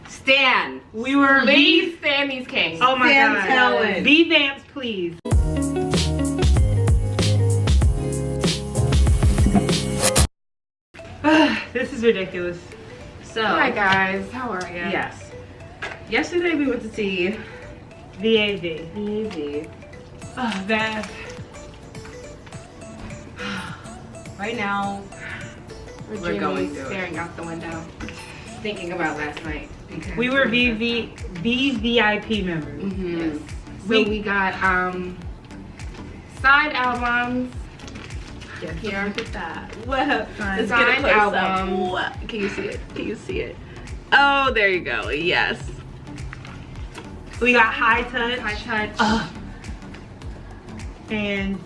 Stan. We were Please stand these kings. Oh my Stan god. talent. VVIPs, please. This is ridiculous. So, Hi guys, how are you? yes. Yesterday we went to see VAV. VAV. Oh, that. Right now, We're going through it. staring out the window, thinking about last night. because- We were VVIP members. Yes. So We- we got signed albums. Yes. Here. look at that. What? Fine. Let's get a Signed close up. album. What? Can you see it? Can you see it? Oh, there you go. Yes. We got high touch. High touch. And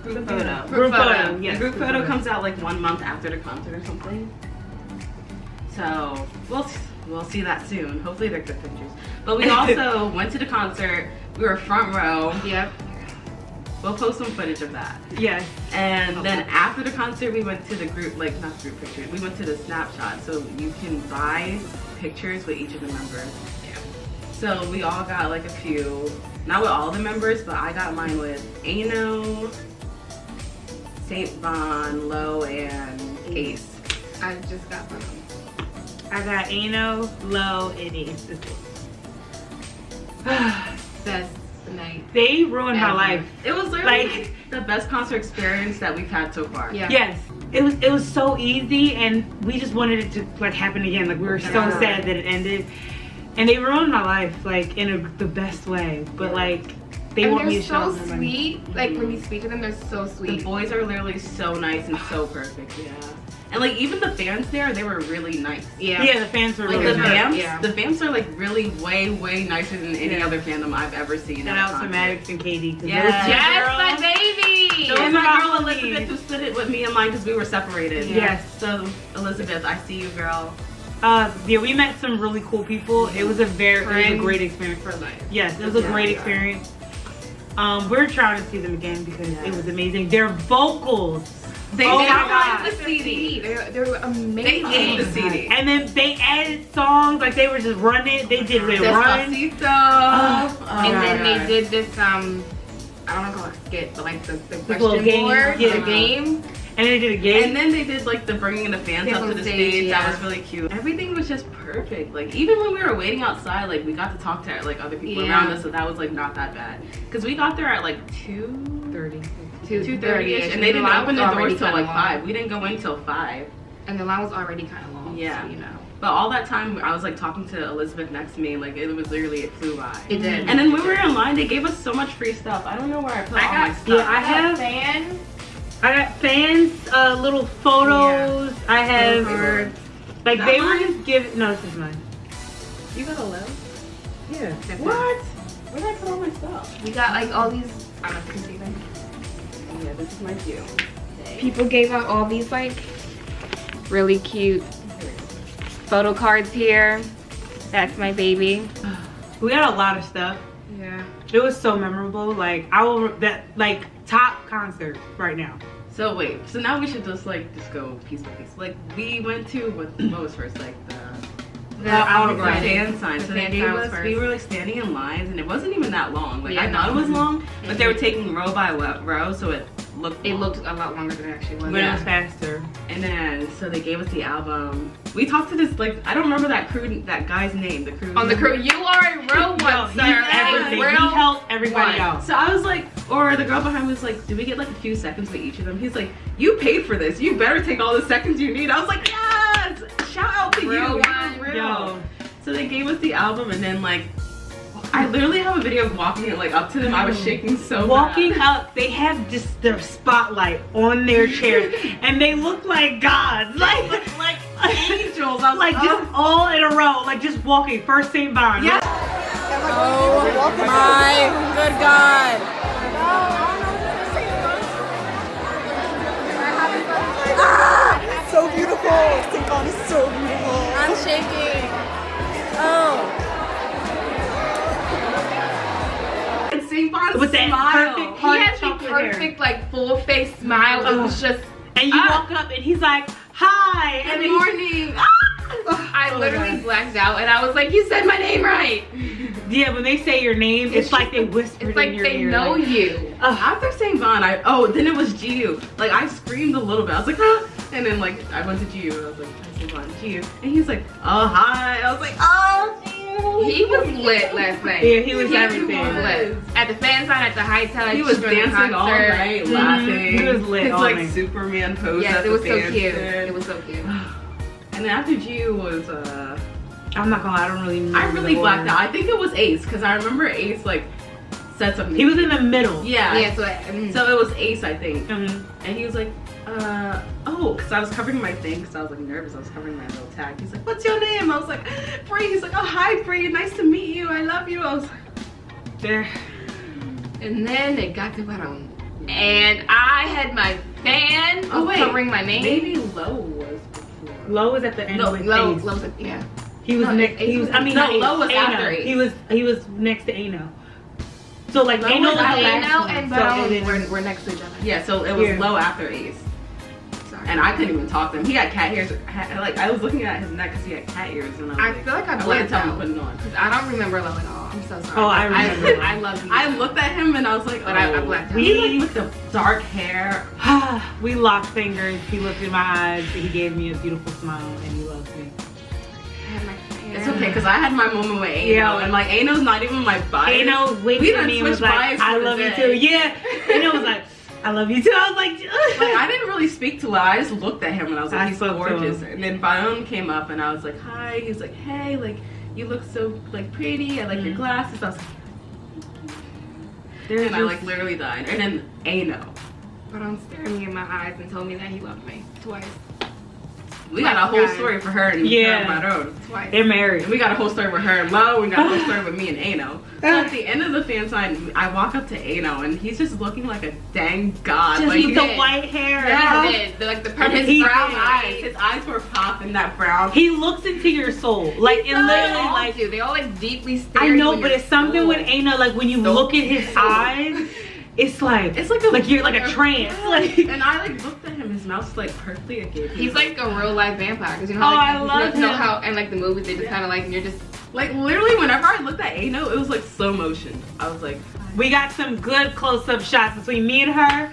Group photo. group photo. photo. Yes. The group photo comes out like 1 month after the concert or something. So we'll see that soon. Hopefully they're good pictures. But we also went to the concert. We were front row. Yep. We'll post some footage of that. Yes. And then after the concert, we went to the group, like not group pictures. We went to the Snapshot, so you can buy pictures with each of the members. Yeah. So we all got like a few, not with all the members, but I got mine with Ayno, st.van, Low, and Ace. I just got one. I got Ayno, Low, and Ace. Best night. They ruined my Ever. life. It was literally Like- the best concert experience that we've had so far. Yeah. Yes. It was so easy, and we just wanted it to like happen again. Like we were so Yeah. sad that it ended, and they ruined my life like in the best way. But like they And want me they're to show so them. sweet. Like when you speak to them, they're so The sweet. boys are literally so nice and so perfect. Yeah. And like even the fans there, they were really nice. Yeah. Yeah, the fans were Like really the nice. fans, Yeah. the fans are like really way nicer than any Yeah. other fandom I've ever seen. Shout at a out to concert. Maddox and Katie. 'Cause Yes. those two Yes, girls- my baby. Those And are my my girl homies. Elizabeth who stood it with me and mine because we were separated. Yes. So Elizabeth, I see you, girl. Yeah, we met some really cool people. It was a Friends great experience. for life. Yes, it was a Yeah, great yeah. experience. We're trying to see them again because Yes. it was amazing. Their vocals. They Oh my downloaded God. the CD. They're They amazing. ate the CD. And then they added songs, like they were just running. They did they run. Despacito. And then God. they did this I don't know call it a skit, but like the little question game. board, Yeah. the game. And they did a game. And then they did like the bringing the fans up to the stage. Yeah. That was really cute. Everything was just perfect. Like even when we were waiting outside, like we got to talk to like other people Yeah. around us, so that was like not that bad. Cause we got there at like 2:30, 2:30ish, and they didn't open the doors till like 5. We didn't go in till 5. And the line was already kind of long. Yeah. So, you know. But all that time, I was like talking to Elizabeth next to me, and like it was literally it flew by. It did. And then when we were in line, they gave us so much free stuff. I don't know where I put all my stuff. yeah, I have fans. I got fans, little photos. I have Cards. like Is they that were mine? just giving. No, this is mine. You got a low? Yeah. That's What? Where did I put all my stuff? We got like all these. I don't know if you can see them. Yeah, this is my view. People gave out all these like really cute photo cards here. That's my baby. We got a lot of stuff. Yeah. It was so memorable. Like I will that like top concert right now. So wait, so now we should just go piece by piece. Like we went to what was first, like the autograph. fan sign. So The they fan gave sign was us. first. We were like standing in lines, and it wasn't even that long. Like I Yeah. thought it was long, but they were taking row by row, so it looked. It long. looked a lot longer than it actually was. But it was faster. And then so they gave us the album. We talked to this like I don't remember that guy's name. The crew. On the crew, you are a real one, No, he sir. everything. A He real helped everybody one. out. So I was like, or the girl behind me was like, "Do we get like a few seconds with each of them?" He's like, "You paid for this. You better take all the seconds you need." I was like, "Yes! Shout out to Real you, one. You're real." Yo. So they gave us the album, and then like, I literally have a video of walking it like up to them. I was shaking so Walking bad. up, they have just their spotlight on their chairs, and they look like gods, like angels. I was like just all in a row, like just walking. First St. Van. Yes. Oh my good God. Ah, so beautiful. St.van is so beautiful. I'm shaking. Oh. And St. Van's With that smile. perfect He heart has the chocolate hair. perfect like full face smile. It was just And you walk up, and he's like, "Hi," and Good then morning. I I literally blacked out and I was like, you said my name right. Yeah, when they say your name, it's like they whispered It's like in your they ear. know you. After St. Van, then it was GU. Like I screamed a little bit. I was like, ah. And then like I went to GU and I was like, hi St. Van, GU. And he was like, oh hi. I was like, oh GU. He was lit last night. Yeah, he was everything. He was lit. At the Fansign, at the High Touch. He was during the dancing all concert. night, laughing. He was lit His all like night. Superman pose. Yes, at it was the so band cute. stand. It was so cute. And then after GU was I'm not gonna lie, I don't really know. I really blacked out. I think it was Ace because I remember Ace like said something. He was in the middle. Yeah. Yeah, So it was Ace, I think. Mhm. And he was like, oh, because I was covering my thing because I was like nervous. I was covering my little tag. He's like, what's your name? I was like, Bree. He's like, oh, hi, Bree. Nice to meet you. I love you. I was like, There. And then it got to bottom. And I had my fan covering my name. Maybe Low was before. Low was at the end. No, with Low, Ace. yeah. He was No, next. Ace He was. was- I mean, no, not Ace, Low was Ayno. after Ace. He was next to Ayno. So like Low Ayno was was the after last Ayno one. and So, Bone and then- we're next to each other. Yeah, so it was Yeah. Low after Ace. Sorry. And I couldn't even talk to him. He had cat ears. Like, I was looking at his neck because he had cat ears. And I feel like I wouldn't blacked tell him to out. put it on. Because I don't remember Low at all. I'm so sorry. Oh, I remember. I love you. I looked at him and I was like, But I blacked out. He like with the dark hair. We locked fingers. He looked in my eyes. He gave me a beautiful smile, and he loves me. I had my fan. It's okay because I had my moment with Ayno. Yeah. And like Ayno's not even my bias. Ayno winked We at done me and was switched like, bias "I for the love you day. too." Yeah. Ayno was like, "I love you too." I was like, Like I didn't really speak to Lau. I just looked at him and I was like, I he's spoke to gorgeous. him. And then Bayon came up and I was like, hi. He's like, hey, like you look so like pretty. I like your glasses. I was like, and I like literally died. And then Ayno. But I'm staring me in my eyes and told me that he loved me twice. We got a whole story for her and Yeah. her and Maron. Twice. They're married. And we got a whole story with her and Lo. We got a whole story with me and Ayno. So at the end of the fan sign, I walk up to Ayno and he's just looking like a dang god. Just Like, with the did. white hair. Yeah. He did. Like the and perfect his brown brown eyes. eyes. His eyes were popping that brown. He looks into your soul, like He and does. literally, They all like do. They all like deeply stare. I you know, in but your it's something soul. with Ayno. Like when you Soul. look at his eyes, it's like you're like a trance. Like And I like looked at him. His mouth's like perfectly agape. He's like a real life vampire. Because you know Oh, how I like, love you know him. how in like the movies they just kind of like and you're just like literally whenever I looked at Ayno, it was like slow motion. I was like, we got some good close-up shots between me and her.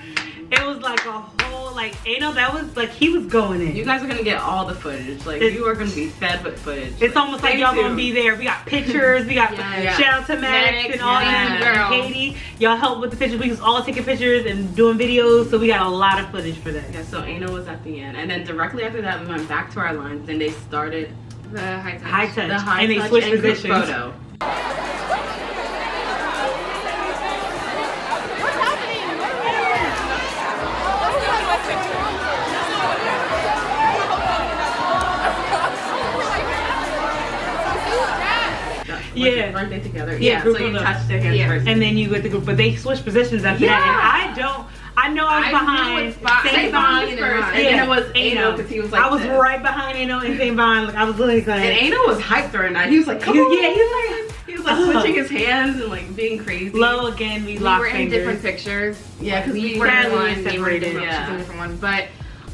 It was like a whole like Ayno. That was like he was going in. you guys are gonna get all the footage. Like It's- you are gonna be fed with footage. It's almost like stay y'all gonna tuned. be there. We got pictures. We got Yeah. shout out to Max Maddox, and all yeah. you Girl. and Katie. Y'all help with the pictures. We was all taking pictures and doing videos, so we got a lot of footage for that. Yeah, so Ayno was at the end, and then directly after that, we went back to our lines. Then they started the high touch. High touch, the high and they touch switched and group positions. photo. Yeah. Weren't they together? Yeah, Yeah, group so you photo. touched their hands Yeah. first. And then you with the group, but they switched positions after Yeah. that. And I know I was I behind knew it's St. St. Van Van and first, Ron. and then it was Ayno. Ayno because he was like I was this. right behind Ayno and St. Van. Like I was literally like, And Ayno was hyped during that. He was like, come Yeah, on. he was like, switching his hands and like being crazy. low again. We We locked were in fingers. different pictures. Yeah, because We we were in sadly one, they were in separated, different, yeah. she's in a different one. But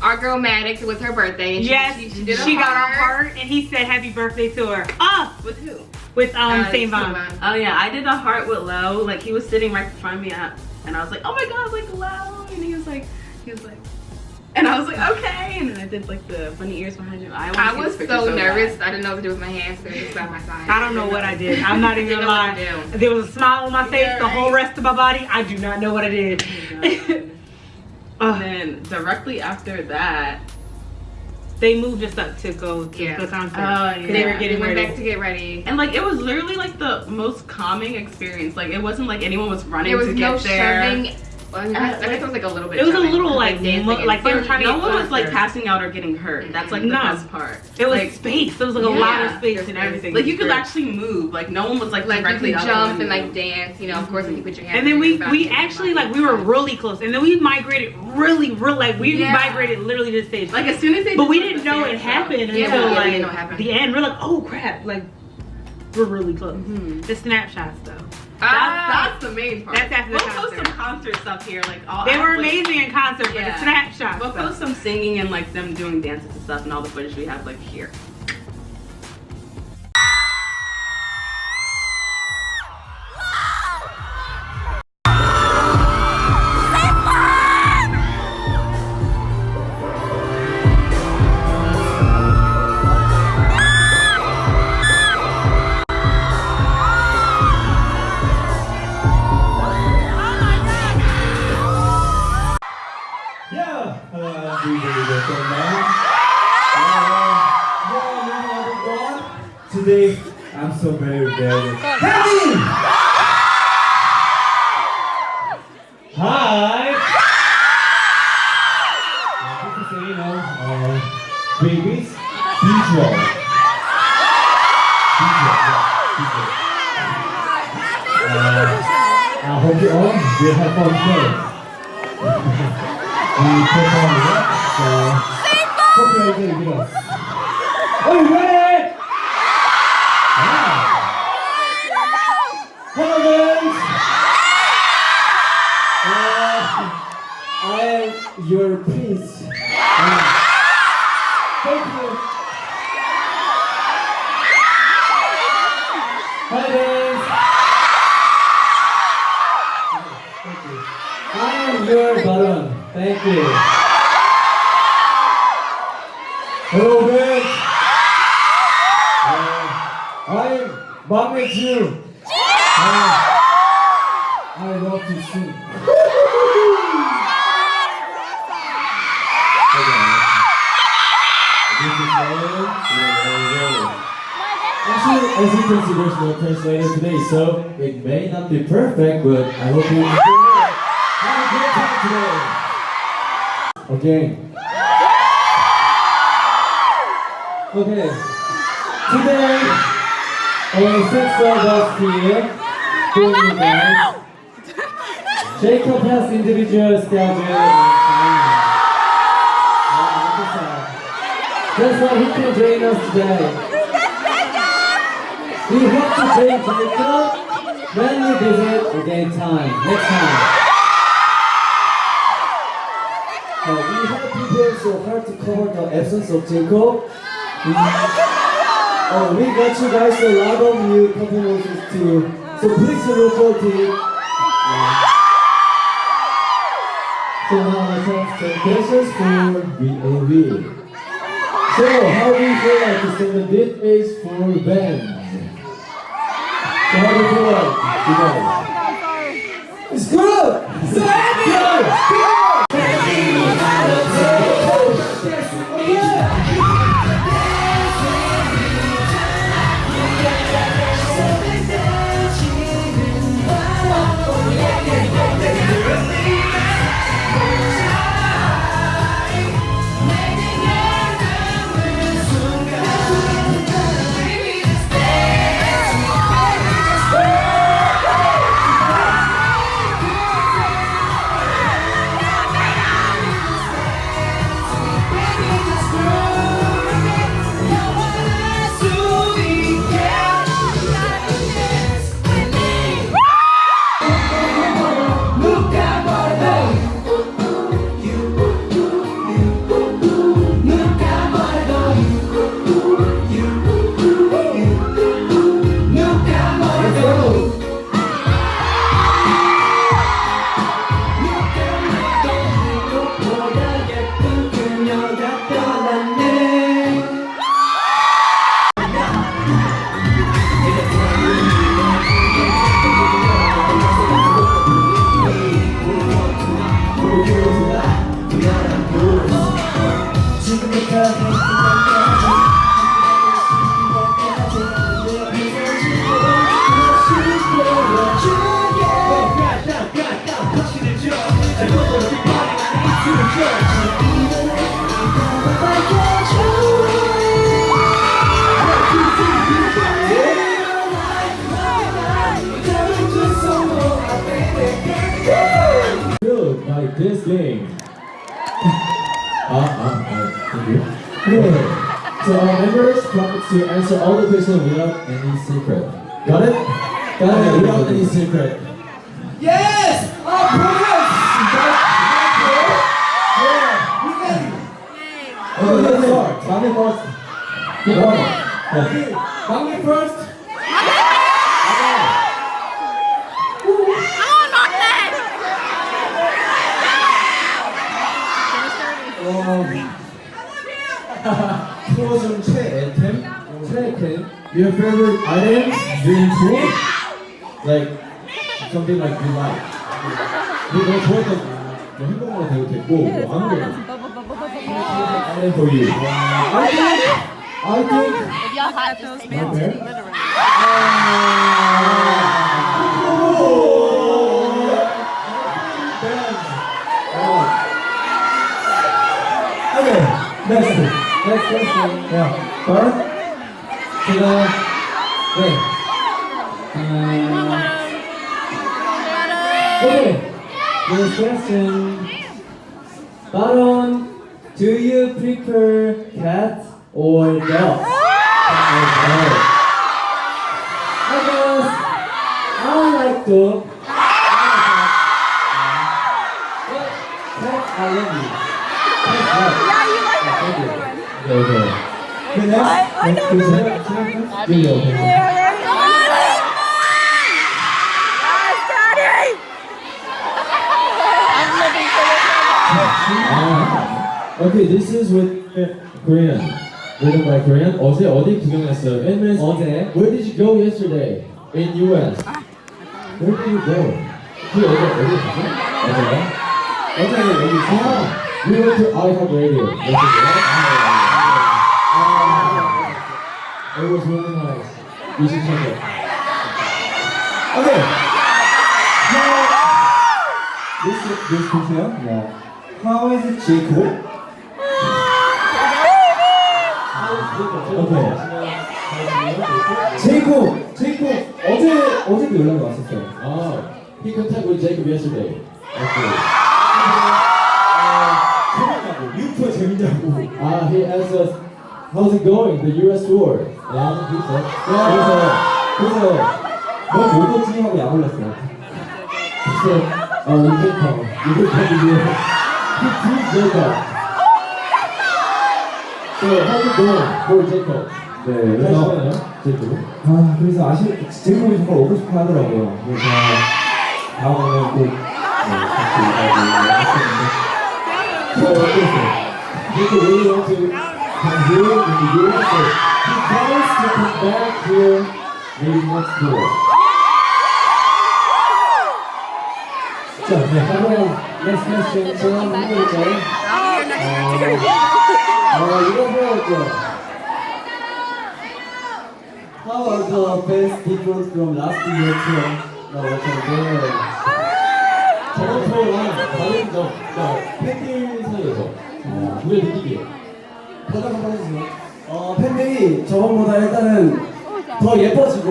our girl Maddox, it was her birthday. And Yes, she she, did a got a heart. heart, and he said happy birthday to her. Ah, With who? with St. Van. Oh yeah, I did a heart with Lo. Like he was sitting right in front of me, and I was like, oh my god, like Lo, and he was like, and I was like, okay, and then I did like the funny ears behind you. I was so nervous. I didn't know what to do with my hands. So they were just by my side. I don't know what I did. I'm not even Didn't gonna know what lie. to do. There was a smile on my face. Yeah, The whole right. rest of my body, I do not know what I did. And then directly after that, They moved us up to go to Yeah. the concert. Oh, yeah. They were We getting went ready. back to get ready. and like it was literally like the most calming experience. Like it wasn't like anyone was running There was to no get there. shoving. Well, I guess it was like a little bit. It was a shoving, little, like, dancing mo- and like they were fun. trying to No get one was like closer. passing out or getting hurt. That's like the No. best part. It was like, space. There was like a lot of Yeah. space and everything. like you could Great. actually move. Like no one was like Like you directly could out jump the and window. like dance, you know. Of course, if you put your hands. And then in we your back, actually like we were really close, and then we migrated really like we Yeah. migrated literally to the stage. Like as soon as they but did, we like, didn't the know fan it show. happened Yeah, until we like didn't know it happened. the end. We're like, oh crap! Like we're really close. Mhm. The snapshots though, That's the main part. That's after the we'll post concert. some concert stuff here. Like all they were like, amazing in concert, but Yeah. the snapshots. We'll though. post some singing and like them doing dances and stuff and all the footage we have like here. Today, I'm so very happy! Hi! This is Ayno, babies, visual. I hope you all will have fun today. We perform it, so hope you're enjoying with us. Are you ready? Hello guys! I am your prince. Thank you. Hi guys! Thank you. I am your baron. Thank you. Hello guys! I am Bangmeju. I love to sing. Actually, as you can see, there's no translator today, so it may not be perfect, but I hope you enjoy it. Have a great time today. Okay. Okay. Today, since I was here, doing the dance, Jacob has individual schedule. That's why he can join us today. We hope to join Jacob when we visit again next time. We have prepared so hard to cover the absence of Jacob. We got you guys a lot of new performances too, so please look forward to it. So now let's have some questions for VAV. So how do you feel like to sing the deep bass for bands? So how do you feel like, you guys? It's good! So happy! Like this game. Thank you. Okay. So our members promise to answer all the questions without any secret. Got it? Got it. Without any secret. Yes! Our promise! Yeah. Okay, let's start. Bangme first. Bangme first. 프로즌 최애템? Your favorite item during tour? Like something like you like. 너 좋아했던 행동으로 되고 됐고 뭐 아무거나. Item for you. I think. If y'all hot, just take it. Okay. Okay, next question. Yeah. First, 제가 네. Okay. Next question. Baron, do you prefer cat or dog? I guess I like dog. But cat, I love you. Yeah, you like that. Thank you. Okay. Okay, next. I know, Next no, question. Video, okay. I'm looking for Okay, this is with Korean. Written by Korean. 어제 어디 구경했어요? 어제. Where did you go yesterday? In US. Where did you go? 그 어디 갔어? 어제 여기 있어. We went to iHeart Radio. It was really nice. You should check it. Okay. This question. Yeah. How is it, Jacob? Okay. 제이콥 어제도 연락이 왔었어요. He contacted with Jacob yesterday. Okay. 유튜브 재밌냐고. He asked us, how's it going? The US tour. Yeah, he said. 그래서 넌 뭐지 하고 약 올렸어. he said, you can come. You can come to Europe. He teased Jacob. So how's it going for Jacob? 네, 그래서 Jacob. 그래서 제이콥이 정말 오고 싶어 하더라고요. 그래서 다음에는 꼭 같이 하겠습니다. So Jacob really want to come here in the US. So he promised to come back here maybe next tour. 자, 그러면 next question 제가 한번 해볼까요? 이거 해볼게요. How are the best difference from last year tour? 나 watching 저번 투어랑 다른 점, 팬들 사이에서 우리가 느끼기에 대답 한번 해주세요. 팬들이 저번보다 일단은 더 예뻐지고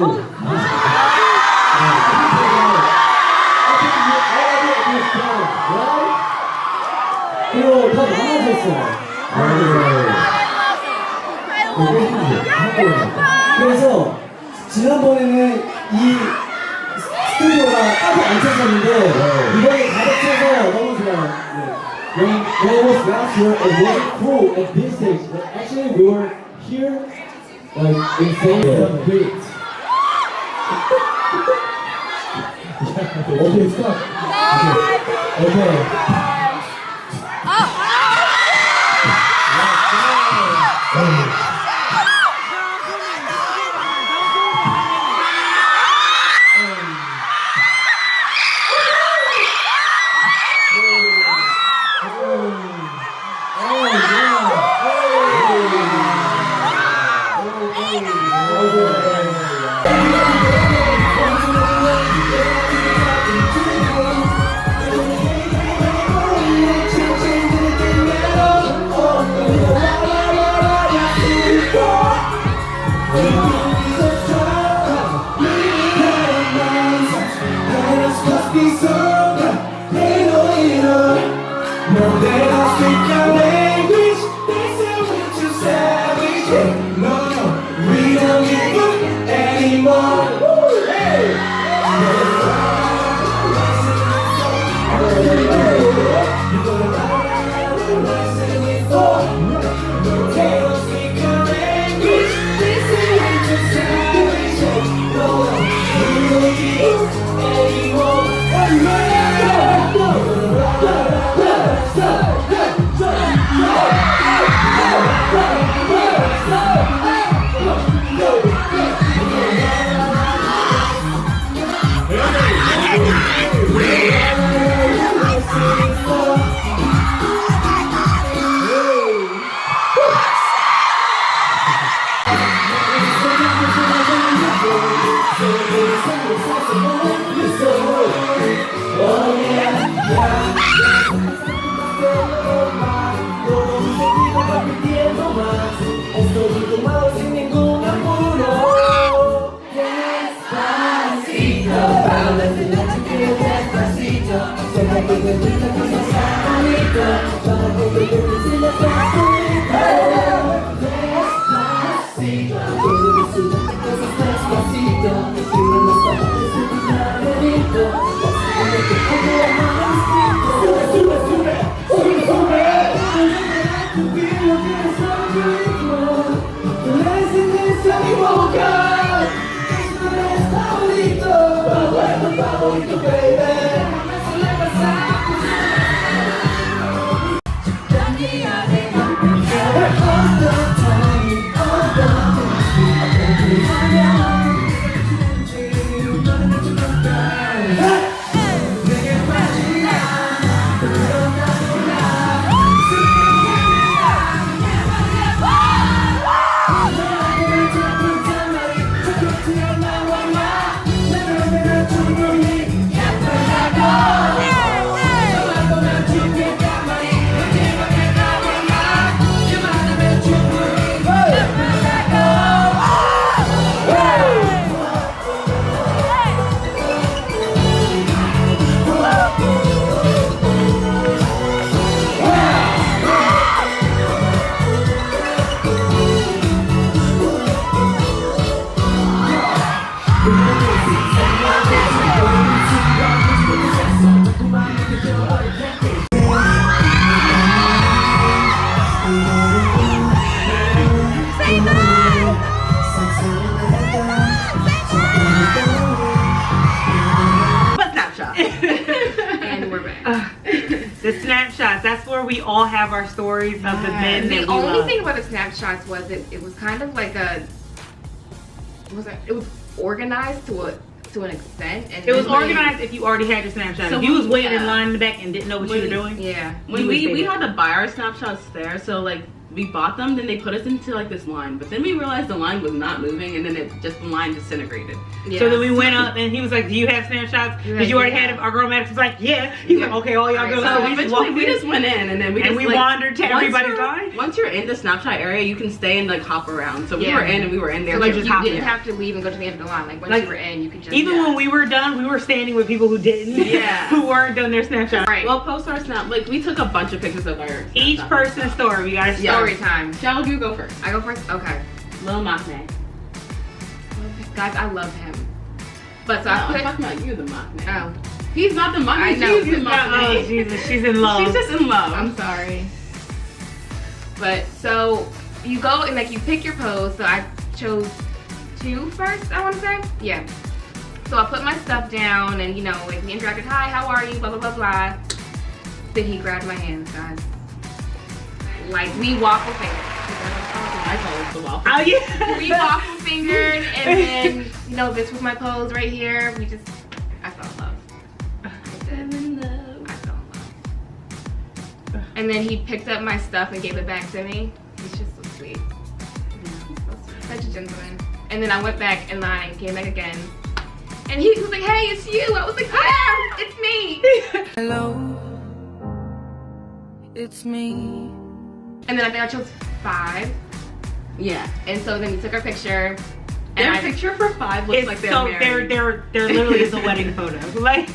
그리고 더 많아졌어요. 그래서 지난번에는 이 스튜디오가 따로 안 찼었는데 이번에 가득 차서 너무 좋아요. when it was last year, it wasn't cool at this stage. But actually, we were here, like insane great. Okay, stop. Okay. No, they don't speak our language. They say we're too savage. No, we don't give up anymore. The Snapshots, that's where we all have our stories of the men that we The only love. thing about the Snapshots was it was kind of like it was organized to an extent, and it was organized if you already had your Snapshot. So if you was waiting in line in the back and didn't know what you were doing. Yeah. When we had to buy our Snapshots there, so like we bought them, then they put us into like this line, but then we realized the line was not moving, and then the line disintegrated. Yeah. So then we went up and he was like, "Do you have Snapshots?" Because you already had them. Our girl Maddox was like, "Yeah." He's like, "Okay, all y'all go." So we eventually we just went in, and then we wandered to everybody's line. Once you're in the Snapshot area, you can stay and like hop around. So we were in, and we were in there. So like just you hopping. didn't have to leave and go to the end of the line. Like once you were in, you could just Even when we were done, we were standing with people who didn't. Yeah. Who weren't done their Snapshot. Right. We'll post our Snap. Like we took a bunch of pictures of our Each Snapshot. person's story. We got a story time. Shall you go first? I go first? Okay. Lil Machne. Guys, I love him. But so No, I I'm put talking about you, the Machne. Oh. He's not the Machne. I know. She's the Machne. Oh, Jesus, she's in love. She's just in love. I'm sorry. But so you go and like you pick your pose. So I chose 2 first, I want to say. Yeah. So I put my stuff down and like we interacted. Hi, how are you? Blah blah blah blah. Then he grabbed my hands, guys. Like we waffle fingered. I call it the waffle. Oh yeah. We waffle fingered, and then this was my pose right here. I fell in love. I fell in love. And then he picked up my stuff and gave it back to me. He's just so sweet. Such a gentleman. And then I went back in line, came back again. And he was like, "Hey, it's you." I was like, "Yeah, it's me." Hello, it's me. And then I think I chose 5. Yeah. And so then we took our picture. Their And picture for 5 looks like they're married. there literally is a wedding photo. Like.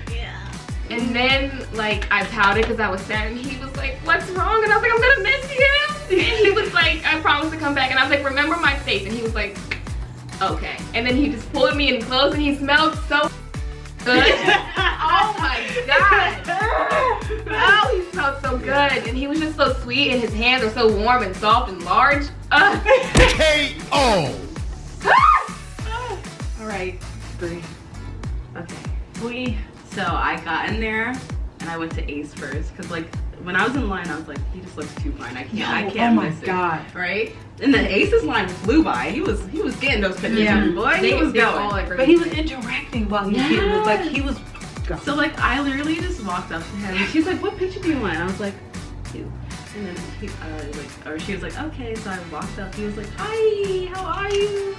Yeah. And then like I pouted because I was sad, and he was like, "What's wrong?" And I was like, "I'm gonna miss you." And he was like, "I promise to come back." And I was like, "Remember my face." And he was like, "Okay." And then he just pulled me in close, and he smelled so good. Oh my god. Oh, he smelled so good, and he was just so sweet, and his hands are so warm and soft and large. K.O. All right, 3. Okay. So I got in there and I went to Ace first because like when I was in line I was like, he just looks too fine. I can't miss it. God. Right? And then Ace's line flew by. He was getting those pictures. Boy, he was going. But he was interacting while he did. It was like he was. So like I literally just walked up to him and she's like, "What picture do you want?" And I was like, "You." And then she was like, "Okay." So I walked up. He was like, "Hi, how are you?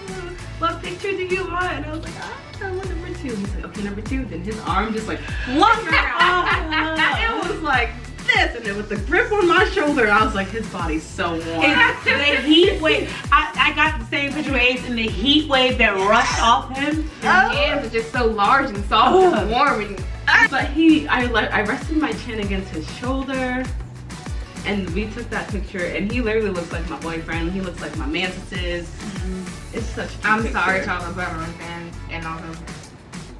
What picture do you want?" And I was like, "I want number 2." He's like, "Okay, number 2." Then his arm just like flung around. It was like this, and then with the grip on my shoulder, I was like, his body's so warm. The heat wave. I got the same picture with Ace, and the heat wave that rushed off him. His hands are just so large and soft and warm. And But I rested my chin against his shoulder, and we took that picture, and he literally looks like my boyfriend. He looks like my mantises. It's such a cute I'm picture. sorry to all the Butterman fans and all the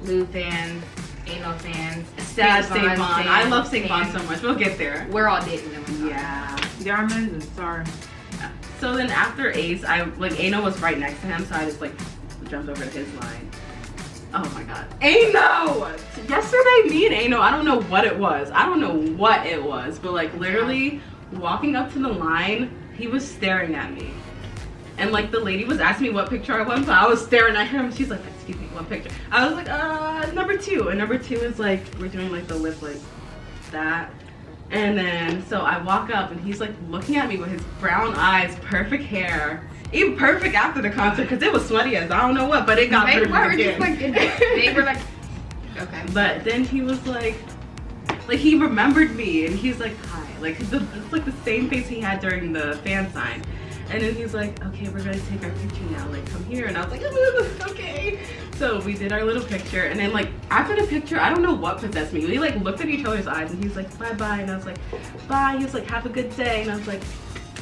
Lou fans, Ayno fans, Sad St. St. Van. I love St. Van fans. so much. We'll get there. We're all dating them. Yeah. Diamonds and stars. So then after Ace, Ayno was right next to him, so I just like jumped over to his line. Oh my god. Ayno! Yesterday, me and Ayno, I don't know what it was. But like literally walking up to the line, he was staring at me. And like the lady was asking me what picture I want, but I was staring at him. She's like, excuse me, what picture? I was like, number 2. And number 2 is like, we're doing like the lip like that. And then, so I walk up and he's like looking at me with his brown eyes, perfect hair. Even perfect after the concert because it was sweaty as I don't know what, but it got perfect again. They were like, okay. But then he was like he remembered me and he's like, hi. Like, it's like the same face he had during the Fansign. And then he's like, okay, we're gonna take our picture now. Like, come here. And I was like, okay. So we did our little picture. And then like, after the picture, I don't know what possessed me. We like looked at each other's eyes and he's like, bye-bye. And I was like, bye. He was like, have a good day. And I was like,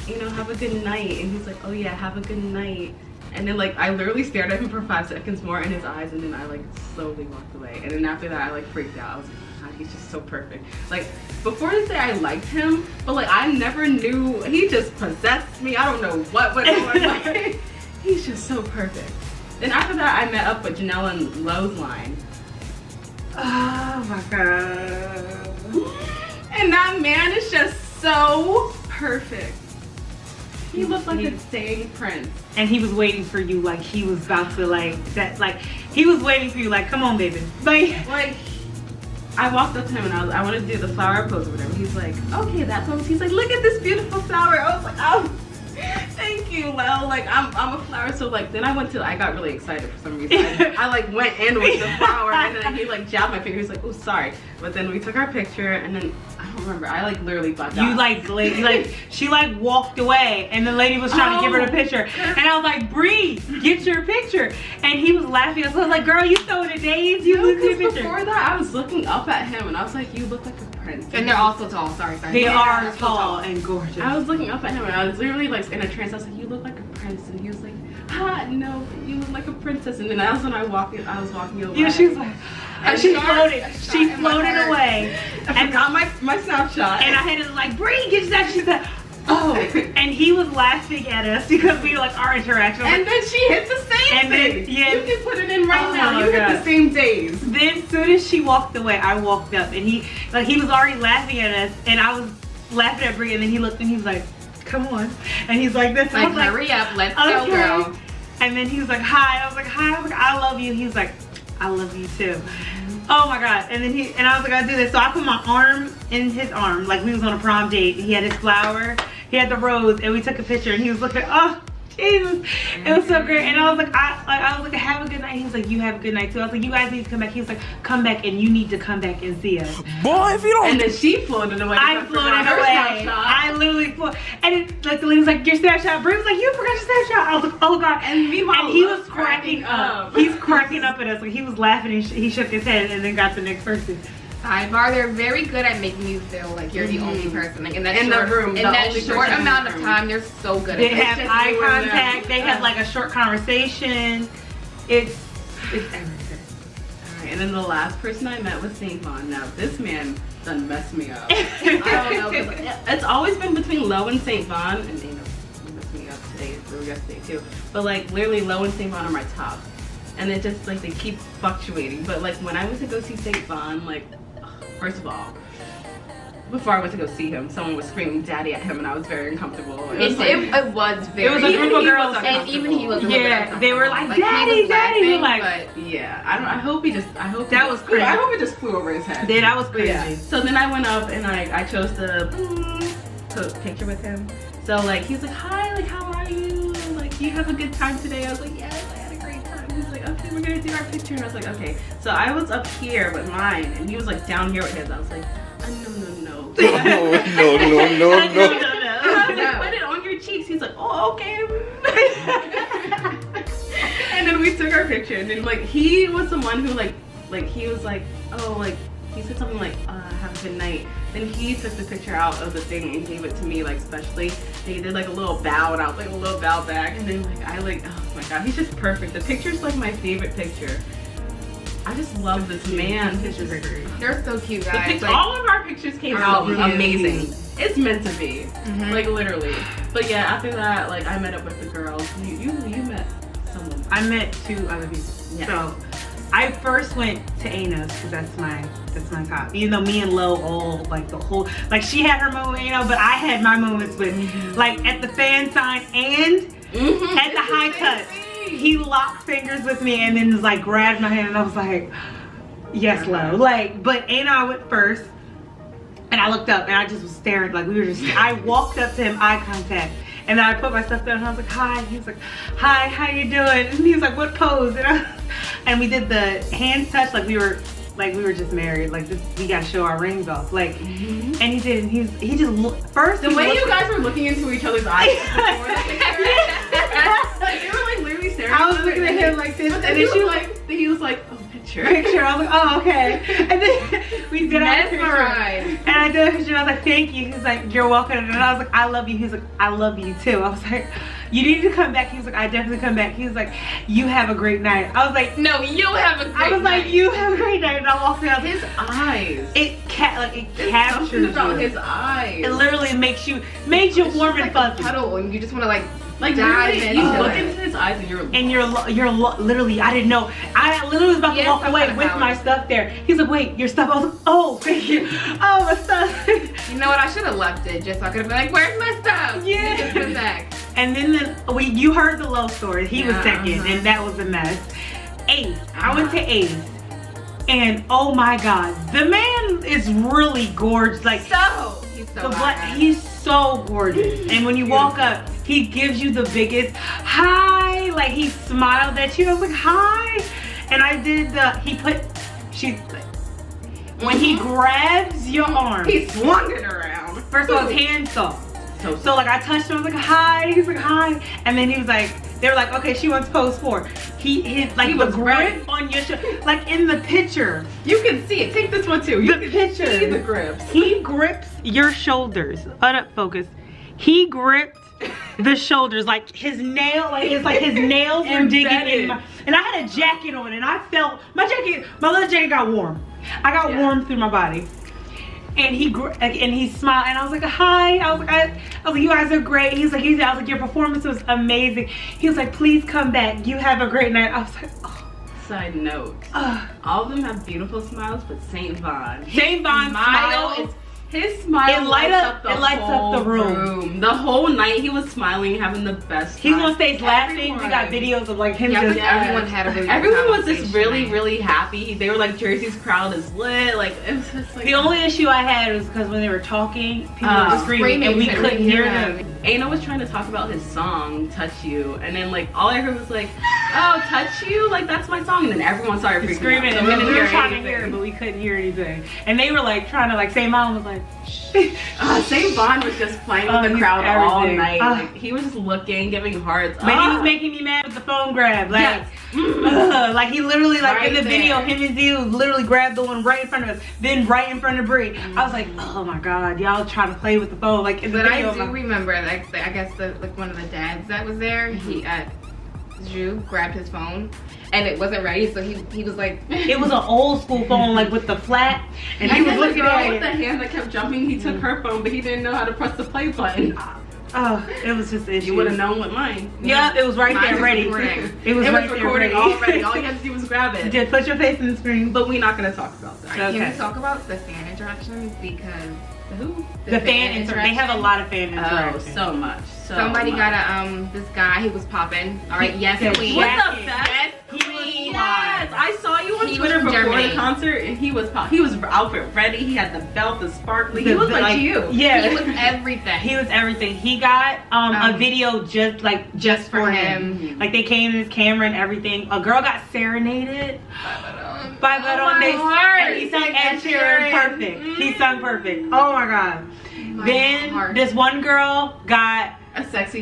you know, have a good night. And he's like, oh yeah, have a good night. And then like, I literally stared at him for 5 seconds more in his eyes. And then I like slowly walked away. And then after that, I like freaked out. I was like, God, he's just so perfect. Like, before to say I liked him, but like I never knew, he just possessed me. I don't know what went on. Like, he's just so perfect. Then after that, I met up with Janelle and Lowe's line. Oh my god. And that man is just so perfect. He looked like a dang prince. And he was waiting for you, like he was about to like that, like he was waiting for you, like come on, baby. Like I walked up to him and I wanted to do the flower pose or whatever. He's like, okay, that pose. He's like, look at this beautiful flower. I was like, oh, thank you, Lel. Like I'm a flower. So like then I got really excited for some reason. I like went in with the flower and then he like jabbed my finger. He's like, oh, sorry. But then we took our picture and then I don't remember. I like literally bugged out. You like she like walked away and the lady was trying to give her the picture and I was like, Bree, get your picture. And he was laughing. So I was like, girl, you so in a daze. You look at the picture. Before that, I was looking up at him and I was like, you look like a prince. And they're also tall. Sorry. They are tall and gorgeous. I was looking up at him and I was literally like in a trance. I was like, you look like a prince. And he was like, ah, no, you look like a princess. And then that's when I was walking over. Yeah, she was like, and she floated away. I got my Snapshot. And I had to like, Bree, get that. She said, oh. And he was laughing at us because we were like, our interaction. And then she hit the same thing. Yeah. You can put it in right now. You hit the same days. Then as soon as she walked away, I walked up and he was already laughing at us and I was laughing at Bree and then he looked and he was like, come on. And he's like this. Like, hurry up, let's go, girl. And then he was like, hi. I was like, hi. I was like, I love you. He was like, I love you too. Oh my god. And then I was like, I'll do this. So I put my arm in his arm, like we was on a prom date. He had his flower, he had the rose, and we took a picture and he was looking, oh Jesus. It was so great. And I was like, have a good night. He was like, you have a good night too. I was like, you guys need to come back. He was like, come back and you need to come back and see us. Boy, if you don't. And then she floated away. I floated away. I literally floated. And it, like the lady was like, your Snapshot. Bree was like, you forgot your Snapshot. I was like, oh god. And meanwhile, he was cracking up. He's cracking up at us. Like he was laughing and he shook his head and then got the next person. Sidebar, they're very good at making you feel like you're the only person. Like in that the room. In that short amount of time, they're so good at They it. have eye contact. They have like a short conversation. It's everything. Alright, and then the last person I met was St. Van. Now this man done messed me up. I don't know, 'cause it's always been between Lowe and St. Van, and they messed me up today or yesterday too. But like literally Lowe and St. Van are my top. And it just like they keep fluctuating. But like when I went to go see St. Van, like first of all, before I went to go see him, someone was screaming daddy at him and I was very uncomfortable. It was very. It was a group of girls. And even he was. Yeah, they were like, daddy, daddy. We're like, but yeah, I hope that was crazy. I hope it just flew over his head. Yeah, that was crazy. Yeah. So then I went up and I chose to took a picture with him. So like he was like, hi, like how are you? Like do you have a good time today? I was like, yes, I had a great time. He was like, okay, we're gonna do our picture. And I was like, okay. So I was up here with mine and he was like down here with his. I was like, no. No. I was like, put it on your cheeks. He's like, oh, okay. And then we took our picture and then like he was the one who like he was like, oh, like he said something like, have a good night. Then he took the picture out of the thing and gave it to me, like, specially. And he did like a little bow, and I was like a little bow back. And then like, oh my God, he's just perfect. The picture's like my favorite picture. I just love this man. They're so cute, guys. Like, all of our pictures came out amazing. It's meant to be, like literally. But yeah, after that, like I met up with the girls. You met someone. I met 2 other people. Yeah. So I first went to Ayno's because that's my top. Even though me and Lo all like the whole, like she had her moment with Ayno, but I had my moments with like at the Fansign and at the high cut. He locked fingers with me and then like grabbed my hand and I was like, yes, Lo. Like, but Ayno, I went first and I looked up and I just was staring, like we were just, I walked up to him, eye contact. And then I put my stuff down and I was like, hi. He was like, hi, how you doing? And he was like, what pose? And we did the hand touch like we were just married. Like this, we gotta show our rings off. Like, and he did. And he just looked first. The way you guys were looking into each other's eyes before like, you were like literally staring. I was looking at him like this, and then he was like, oh, picture. I was like, oh, okay. And then we did our picture. And I did a picture and I was like, thank you. He's like, you're welcome. And I was like, I love you. He's like, I love you too. I was like, you need to come back. He was like, I definitely come back. He was like, you have a great night. I was like, no, you have a great night. I was like, you have a great night. And I walked out. His eyes. It captures you. About his eyes. It literally maked you warm and fuzzy. Puddle and you just want to like dive in. You look into his eyes and you're literally, I didn't know. I literally was about to walk away with my stuff there. He's like, wait, your stuff? I was like, oh, thank you. Oh, my stuff. You know what? I should have left it just so I could have been like, where's my stuff? Yeah. Just put it back. And then you heard the Low story. He was second, and that was a mess. Ace. I went to Ace. And oh my God, the man is really gorgeous. Like he's so he's so gorgeous. And when you walk up, he gives you the biggest hi. Like he smiled at you. I was like, hi. And I did when he grabs your arm, he swung it around. First of all, his hand soft. So like I touched him, I was like, hi. He's like, hi. And then he was like, they were like, okay, she wants pose 4. He was grip on your shoulder, like in the picture. You can see it. Take this one too. You can see the grips. He grips your shoulders. Focus. He gripped the shoulders, like his nail, his nails were digging in my, and I had a jacket on, and I felt my leather jacket got warm. I got warm through my body. And he smiled, and I was like, hi. I was like, you guys are great. I was like, your performance was amazing. He was like, please come back. You have a great night. I was like, oh. Side note, all of them have beautiful smiles, but St. Van. St. Van smile is, his smile lights up the room. The whole night he was smiling, having the best time. He was on stage laughing. We got videos of like him just. Everyone had a really everyone was just really happy. They were like, Jersey's crowd is lit. Like it was just like. The only issue I had was because when they were talking, people were screaming and we couldn't hear them. Ayno was trying to talk about his song "Touch You," and then like all I heard was like, "Oh, touch you!" Like that's my song, and then everyone started freaking screaming. out. So we were trying to hear it, but we couldn't hear anything. And they were like trying to like say, "Mom was like." St. Van was just playing with the crowd all night. Like he was just looking, giving hearts. But he was making me mad with the phone grab. Like, like he literally like in the video, him and Z literally grabbed the one right in front of us, then right in front of Brie. I was like, oh my God, y'all trying to play with the phone. Like in the video. But I do remember, like I guess like one of the dads that was there, he Drew grabbed his phone and it wasn't ready, so he was like, it was an old school phone like with the flat, and he was looking at it with the hand that kept jumping. He took her phone, but he didn't know how to press the play button. Oh, it was just issues. You would have known with mine. Yeah, it was right there ready. It was right there ready. Already. All you had to do was grab it. Just put your face in the screen. But we're not going to talk about that. Okay. Can we talk about the fan interactions? Because the fan interaction. They have a lot of fan interactions. Oh, so much. Somebody got a this guy, he was popping. All right, yes, queen. What the best? Yes, I saw you on Twitter before the concert, and he was outfit ready. He had the belt, the sparkly. He was like you. Yeah, he was everything. He was everything. He got a video just for him. Like they came in his camera and everything. A girl got serenaded by and he sung Ed Sheeran perfect. He sung perfect. Oh my God. Then this one girl got A sexy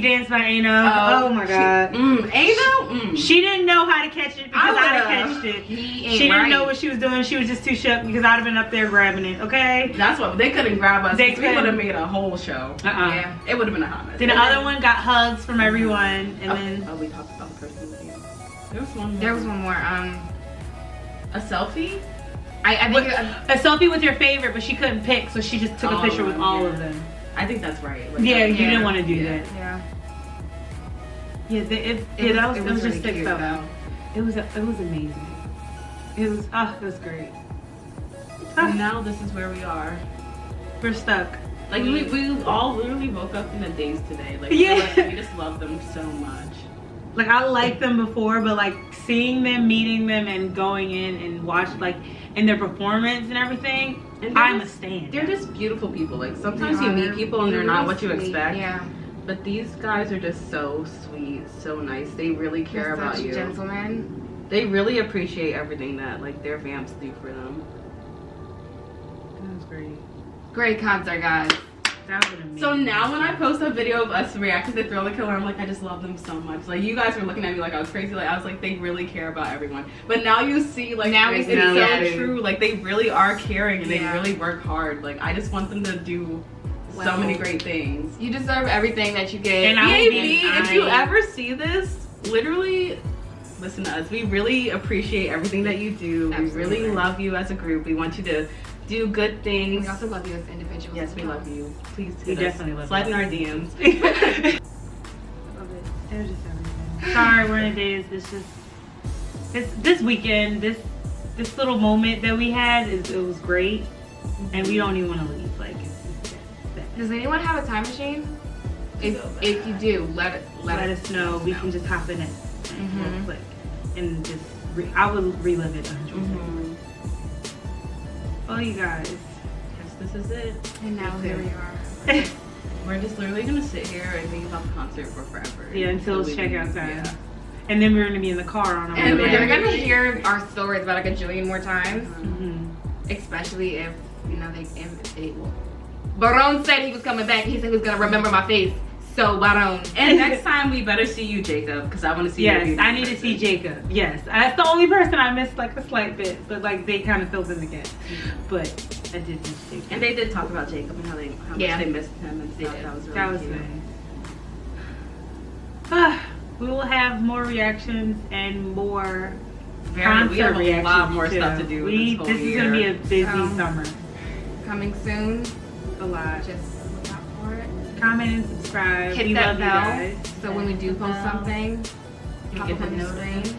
dance by Ayno. Oh my god. Ayno? She didn't know how to catch it because I'd have catched it. She didn't know what she was doing. She was just too shook because I'd have been up there grabbing it. Okay. That's what they couldn't grab us. We would have made a whole show. Yeah. It would have been a hot mess. Then the other one got hugs from everyone, and then we talked about the person video. There was one more. A selfie. I think a selfie with your favorite, but she couldn't pick, so she just took a picture with all of them. I think that's right. Like, you didn't want to do that. Yeah. Yeah, it was just really sick though. It was amazing. It was great. And now this is where we are. We're stuck. Like we all literally woke up in the days today. Like we just love them so much. Like I liked them before, but like seeing them, meeting them, and going in and watch like in their performance and everything. I'm a stan. They're just beautiful people. Like sometimes you meet people and they're not what you expect. Yeah. But these guys are just so sweet, so nice. They really care about you. Gentlemen. They really appreciate everything that like their vamps do for them. That was great. Great concert, guys. That was amazing. So now when I post a video of us reacting to Thrill the Killer, I'm like, I just love them so much. Like you guys were looking at me like I was crazy. Like I was like, they really care about everyone. But now you see, like now it's so true. Like they really are caring and they really work hard. Like I just want them to do so many great things. You deserve everything that you get. And if you ever see this, literally listen to us. We really appreciate everything that you do. Absolutely. We really love you as a group. We want you to do good things. We also love you as individuals. Yes, we love you. Please we definitely love you. Slide in our DMs. Love it. It was just everything. Sorry, we're in a daze. It's just this weekend, this little moment that we had it was great, and we don't even want to leave. Like, does anyone have a time machine? If you do, let us know. We can just hop in it real quick and just I will relive it 100%. Oh, you guys. Yes, this is it. And now here we are. We're just literally gonna sit here and think about the concert for forever. Yeah, until it's checkout time. Yeah. And then we're gonna be in the car on our way. And we're gonna hear our stories about like a jillion more times. Especially if, you know, they will. Baron said he was coming back. He said he was gonna remember my face. So Baron. And next time we better see you, Jacob, because I want to see you. Yes, I need to see Jacob. Yes, that's the only person I missed like a slight bit, but like they kind of filled in again. But I did miss Jacob. And they did talk about Jacob and how much they missed him and stuff. That was really nice. We will have more reactions and more concert we have a lot more too. stuff to do. This is gonna be a busy summer. Coming soon. A lot. Just look out for it. Comment and subscribe. Hit that bell so when we do post something, you get the notice.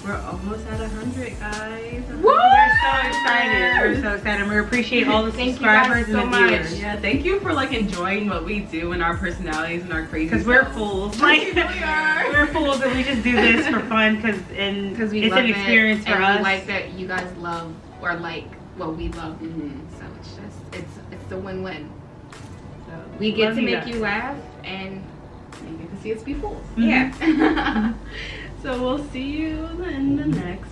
We're almost at 100, guys. Woo! We're so excited. We're so excited. We appreciate all the subscribers and the viewers. Yeah, thank you for like enjoying what we do and our personalities and our crazy. Because we're fools. Like we are. We're fools and we just do this for fun because it's an experience for us. We like that you guys love or like what we love. So it's just it's a win-win. We get to make you laugh and you get to see us be fools. Yeah. So we'll see you in the next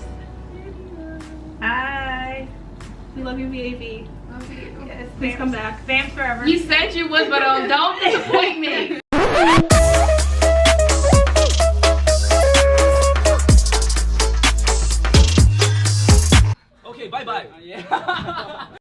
video. Bye. We love you, VAV. Love you. Yes, please come back. Vamps forever. You said you would, but don't disappoint me.